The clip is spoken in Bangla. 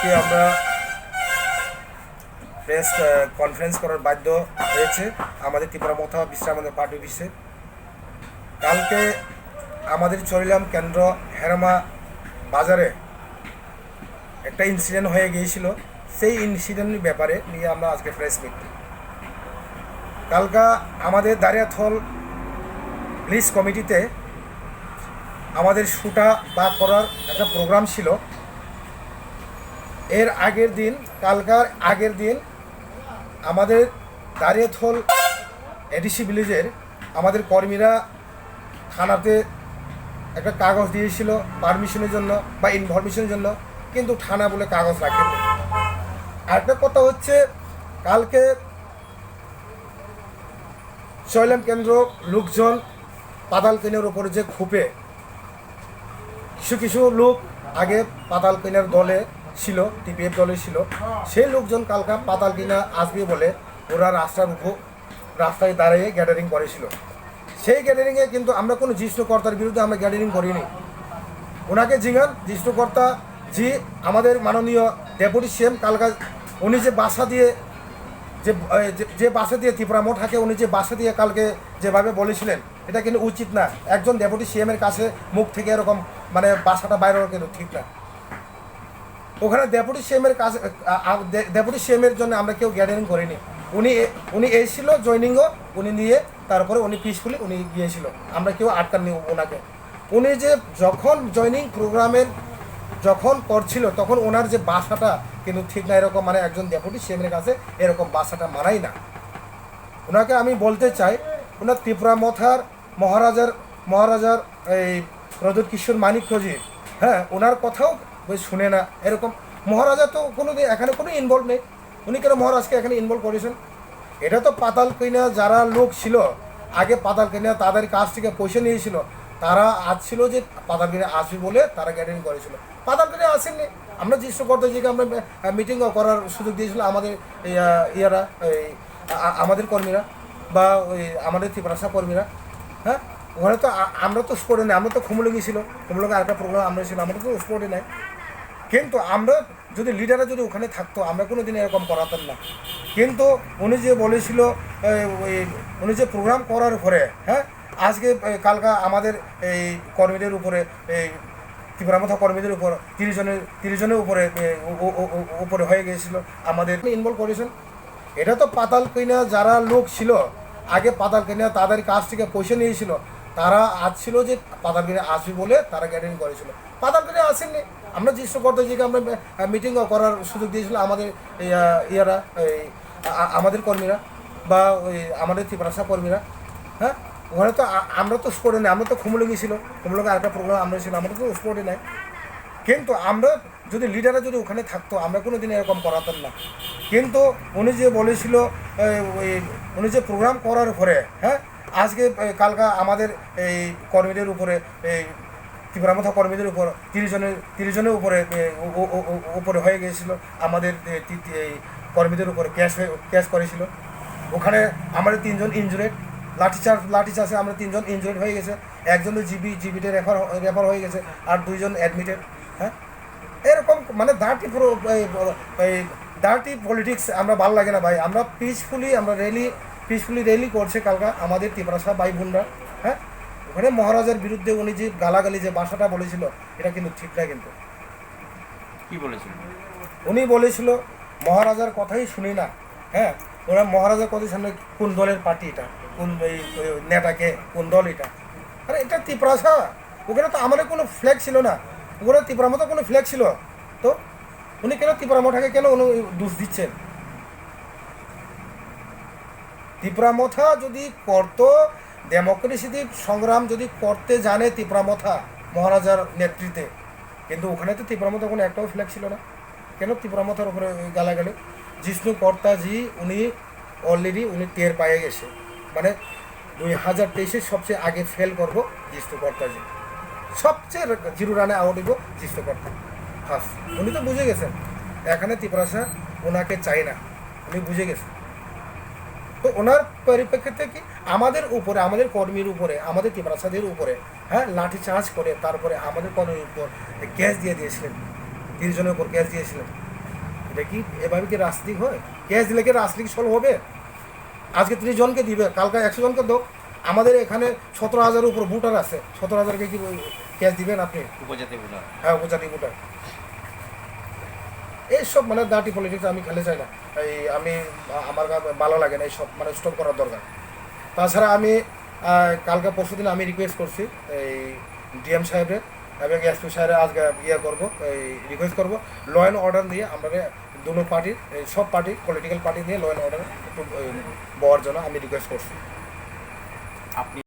আজকে আমরা প্রেস কনফারেন্স করার বাধ্য হয়েছে আমাদের ত্রিপুরা মথা বিশ্রামানন্দ পার্টি অফিসে। কালকে আমাদের চরিলাম কেন্দ্র হেরামা বাজারে একটা ইনসিডেন্ট হয়ে গিয়েছিল, সেই ইনসিডেন্টের ব্যাপারে নিয়ে আমরা আজকে প্রেস মিট। কালকা আমাদের দাঁড়িয়াথল পুলিশ কমিটিতে আমাদের শুটা বা করার একটা প্রোগ্রাম ছিল। এর আগের দিন, কালকার আগের দিন আমাদের দাঁড়িয়াথল এডিসি ভিলেজের আমাদের কর্মীরা থানাতে একটা কাগজ দিয়েছিল পারমিশনের জন্য বা ইনফরমেশনের জন্য, কিন্তু থানা বলে কাগজ রাখেনি। আরেকটা কথা হচ্ছে, কালকে চৈলাম কেন্দ্র লোকজন পাতাল কেনার ওপরে যে খুপে কিছু লোক আগে পাতাল কেনার দলে ছিল, টিপিএফ দলে ছিল, সেই লোকজন কালকা পাতাল কিনা আসবে বলে ওরা রাস্তায় দাঁড়িয়ে গ্যাদারিং করেছিল। সেই গ্যাদারিংয়ে কিন্তু আমরা কোনো জিষ্ণুকর্তার বিরুদ্ধে আমরা গ্যাদারিং করিনি। ওনাকে জিজ্ঞান জিষ্ণুকর্তা জি, আমাদের মাননীয় ডেপুটি সিএম কালকা উনি যে বাসা দিয়ে যে বাসা দিয়ে ত্রিপুরা মোঠাকে উনি যে বাসা দিয়ে কালকে যেভাবে বলেছিলেন, এটা কিন্তু উচিত না। একজন ডেপুটি সিএমের কাছে মুখ থেকে এরকম মানে বাসাটা বাইরে কিন্তু ঠিক না। ওখানে ডেপুটি সিএমের কাছে ডেপুটি সিএমের জন্য আমরা কেউ গ্যাদারিং করিনি। উনি এসেছিল জয়নিংও উনি নিয়ে, তারপরে উনি পিসফুলি উনি গিয়েছিল, আমরা কেউ আটকাননি ওনাকে। উনি যে যখন জয়নিং প্রোগ্রামের যখন করছিল তখন ওনার যে বাসাটা কিন্তু ঠিক না, এরকম মানে একজন ডেপুটি সিএমের কাছে এরকম বাসাটা মানাই না। ওনাকে আমি বলতে চাই, ওনার ত্রিপুরা মথার মহারাজার এই প্রদীপ কিশোর মানিক্যজি, হ্যাঁ, ওনার কথাও শুনে না। এরকম মহারাজা তো কোনো এখানে কোনো ইনভলভ নেই, উনি কেন মহারাজকে এখানে ইনভলভ করেছেন? এটা তো পাতাল কিনা যারা লোক ছিল আগে পাতাল কিনা তাদের কাছ থেকে পয়সা নিয়েছিল, তারা আসছিল যে পাতাল কিনে আসবে বলে তারা গ্যাদারিং করেছিল। পাতাল কিনে আসেননি। আমরা জিষ্ণুকর্তাজিকে আমরা মিটিংও করার সুযোগ দিয়েছিল আমাদের আমাদের কর্মীরা বা ওই আমাদের ত্রিপুরাশা কর্মীরা। হ্যাঁ, ওখানে তো আমরা তো স্পোর্টে নেই, আমরা তো খুমুলে গিয়েছিল, খুমুলকে আরেকটা প্রোগ্রাম আমরা ছিল, আমরা তো স্পোর্টে নেই। কিন্তু আমরা যদি লিডাররা যদি ওখানে থাকতো আমরা কোনো দিন এরকম করাতাম না। কিন্তু উনি যে বলেছিল উনি যে প্রোগ্রাম করার পরে, হ্যাঁ, আজকে কালকা আমাদের এই কর্মীদের উপরে এই ত্রিপুরা মথা কর্মীদের উপর 30 জনের উপরে হয়ে গিয়েছিল, আমাদের ইনভলভ করেছেন। এটা তো পাতাল কিনা যারা লোক ছিল আগে পাতাল কিনা তাদের কাছ থেকে পয়সা নিয়েছিল, তারা আসছিল যে পাতাল কিনে আসবে বলে তারা গ্যাদারিং করেছিল। পাতাল কিনে আসেননি। আমরা জিষ্ণুকর্তাজিকে আমরা মিটিংও করার সুযোগ দিয়েছিল আমাদের আমাদের কর্মীরা বা ওই আমাদের ত্রিপুরাশা কর্মীরা। হ্যাঁ, ওখানে তো আমরা তো স্পোর্টে নেই, আমরা তো খুমুলে গিয়েছিল, খুমুলকে আরেকটা প্রোগ্রাম আমরা ছিল, আমরা তো স্পোর্টে নেই। কিন্তু আমরা যদি লিডাররা যদি ওখানে থাকতো আমরা কোনো দিন এরকম করাতাম না। কিন্তু উনি যে বলেছিল উনি যে প্রোগ্রাম করার পরে, হ্যাঁ, আজকে কালকা আমাদের এই কর্মীদের উপরে এই ত্রিপুরা মথা কর্মীদের উপর 30 জনের উপরে হয়ে গিয়েছিল, আমাদের এই কর্মীদের উপরে ক্যাশ করেছিল। ওখানে আমাদের 3 জন ইনজুরেড, লাঠিচার্জে আমরা 3 জন ইনজুরেড হয়ে গেছে, একজন তো জিবিতে রেফার হয়ে গেছে, আর 2 জন অ্যাডমিটেড। হ্যাঁ, এরকম মানে ডার্টি পলিটিক্স আমরা ভালো লাগে না ভাই। আমরা পিসফুলি র্যালি করছে কালকা আমাদের ত্রিপুরাশা ভাই বোনরা। হ্যাঁ, ওখানে মহারাজার বিরুদ্ধে উনি যে গালাগালি যে ভাষাটা বলেছিল এটা কিন্তু ঠিক না। কিন্তু কি বলেছিল উনি বলেছিল মহারাজার কথাই শুনি না। হ্যাঁ, ওরা মহারাজার কথাই সামনে কোন দলের পার্টি এটা, কোন এই নেতাকে, কোন দল এটা? আরে এটা ত্রিপুরাশা, ওখানে তো আমাদের কোনো ফ্ল্যাগ ছিল না, ওখানে ত্রিপুরা মতো কোনো ফ্ল্যাগ ছিল। তো উনি কেন ত্রিপুরা মঠাকে কেন উনি দোষ দিচ্ছেন? ত্রিপুরা মথা যদি করতো, ডেমোক্রেসি সংগ্রাম যদি করতে জানে ত্রিপুরা মথা মহারাজার নেতৃত্বে, কিন্তু ওখানে তো ত্রিপুরা মথা কোনো একটাও ফ্ল্যাগ ছিল না। কেন ত্রিপুরা মথার উপরে গালাগালি? জিষ্ণুকর্তাজি উনি অলরেডি উনি টের পায়ে গেছে, মানে 2023-এ সবচেয়ে আগে ফেল করবো জিষ্ণুকর্তাজি, সবচেয়ে 0 রানে আউট হইব জিষ্ণুকর্তা ফার্স্ট। উনি তো বুঝে গেছেন এখানে ত্রিপুরাশা ওনাকে চাই না, উনি বুঝে গেছেন। তো ওনার পরিপ্রেক্ষিতে কি আমাদের উপরে, আমাদের কর্মীর উপরে, আমাদের ত্রিপুরাশাদের উপরে, হ্যাঁ, লাঠি চার্জ করে তারপরে আমাদের কর্মীর উপর গ্যাস দিয়ে দিয়েছিলেন, 30 জনের উপর গ্যাস দিয়েছিলেন। এটা কি এভাবে কি রাজনীতি হয়? ক্যাশ দিলে কি রাজনীতি সলভ হবে? আজকে 30 জনকে দিবে, কালকে 100 জনকে দোক। আমাদের এখানে 17,000 উপর ভোটার আছে, 17,000কে কি ক্যাশ দিবেন আপনি? উপজাতি ভোটার। হ্যাঁ, উপজাতি ভোটার। এইসব মানে দাঁটি পলিটিক্স আমি খেলে চাই না। আমি আমার ভালো লাগে না, এইসব মানে স্টপ করার দরকার। তাছাড়া আমি কালকে পরশুদিন আমি রিকোয়েস্ট করছি এই ডিএম সাহেবের এবং এসপি সাহেবের আজকে করবো, এই রিকোয়েস্ট করবো ল অ্যান্ড অর্ডার নিয়ে আমরা দুটো পার্টির, সব পার্টি পলিটিক্যাল পার্টি নিয়ে ল অ্যান্ড অর্ডার একটু বওয়ার জন্য আমি রিকোয়েস্ট করছি। আপনি